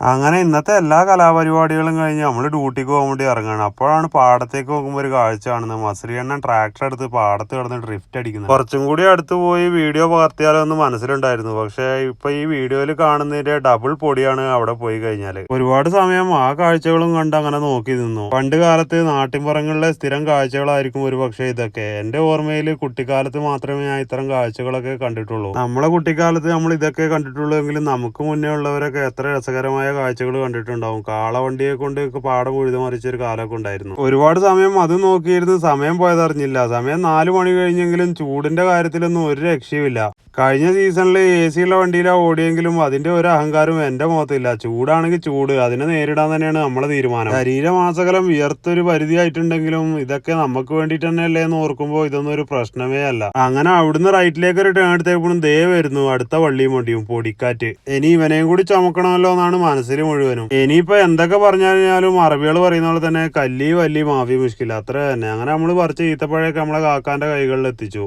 അങ്ങനെ ഇന്നത്തെ എല്ലാ കലാപരിപാടികളും കഴിഞ്ഞ് നമ്മൾ ഡ്യൂട്ടിക്ക് പോകാൻ വേണ്ടി ഇറങ്ങുകയാണ്. അപ്പോഴാണ് പാടത്തേക്ക് നോക്കുമ്പോൾ ഒരു കാഴ്ച കാണുന്നത്. മസ്രിയണ്ണൻ ട്രാക്ടർ എടുത്ത് പാടത്ത് കിടന്ന് ഡ്രിഫ്റ്റ് അടിക്കുന്നത്. കുറച്ചും കൂടി അടുത്ത് പോയി വീഡിയോ പകർത്തിയാലോ എന്ന് മനസ്സിലുണ്ടായിരുന്നു. പക്ഷേ ഇപ്പൊ ഈ വീഡിയോയിൽ കാണുന്നതിന്റെ ഡബിൾ പൊടിയാണ് അവിടെ പോയി കഴിഞ്ഞാൽ. ഒരുപാട് സമയം ആ കാഴ്ചകളും കണ്ട് അങ്ങനെ നോക്കി നിന്നു. പണ്ട് കാലത്ത് നാട്ടിൻപുറങ്ങളിലെ സ്ഥിരം കാഴ്ചകളായിരിക്കും ഒരു പക്ഷേ ഇതൊക്കെ. എന്റെ ഓർമ്മയിൽ കുട്ടിക്കാലത്ത് മാത്രമേ ഞാൻ ഇത്തരം കാഴ്ചകളൊക്കെ കണ്ടിട്ടുള്ളൂ. നമ്മളെ കുട്ടിക്കാലത്ത് നമ്മൾ ഇതൊക്കെ കണ്ടിട്ടുള്ളൂ എങ്കിലും നമുക്ക് മുന്നേ ഉള്ളവരൊക്കെ എത്ര രസകരമായ കാഴ്ചകൾ കണ്ടിട്ടുണ്ടാവും. കാളവണ്ടിയെ കൊണ്ട് പാടം ഉഴുതുമറിച്ചൊരു കാലമൊക്കെ ഉണ്ടായിരുന്നു. ഒരുപാട് സമയം അത് നോക്കിയിരുന്ന് സമയം പോയതറിഞ്ഞില്ല. സമയം 4 മണി കഴിഞ്ഞെങ്കിലും ചൂടിന്റെ കാര്യത്തിലൊന്നും ഒരു രക്ഷയുമില്ല. കഴിഞ്ഞ സീസണിൽ AC ഉള്ള വണ്ടിയിലാണ് ഓടിയെങ്കിലും അതിന്റെ ഒരു അഹങ്കാരം എന്റെ മുഖത്തില്ല. ചൂടാണെങ്കിൽ ചൂട്, അതിനെ നേരിടാൻ തന്നെയാണ് നമ്മളെ തീരുമാനം. ശരീരമാസകലം വിയർത്തൊരു പരിധി ആയിട്ടുണ്ടെങ്കിലും ഇതൊക്കെ നമുക്ക് വേണ്ടിയിട്ട് തന്നെയല്ലേ എന്ന് ഓർക്കുമ്പോൾ ഇതൊന്നും ഒരു പ്രശ്നമേ അല്ല. അങ്ങനെ അവിടുന്ന് റൈറ്റിലേക്ക് ഒരു ടേൺ എടുത്തപ്പോഴും ദേ വരുന്നു അടുത്ത വള്ളിയും വണ്ടിയും പൊടിക്കാറ്റ്. ഇനി ഇവനെയും കൂടി ചുമക്കണമല്ലോ എന്നാണ് മനസ്സിൽ മുഴുവനും. ഇനിയിപ്പോ എന്തൊക്കെ പറഞ്ഞു കഴിഞ്ഞാലും അറബികൾ പറയുന്ന പോലെ തന്നെ കല്ലി വല്ലി മാഫി മുഷ്കിൽ, അത്ര തന്നെ. അങ്ങനെ നമ്മൾ പറിച്ച ഈത്തപ്പഴയൊക്കെ നമ്മളെ കാക്കാന്റെ കൈകളിൽ എത്തിച്ചു.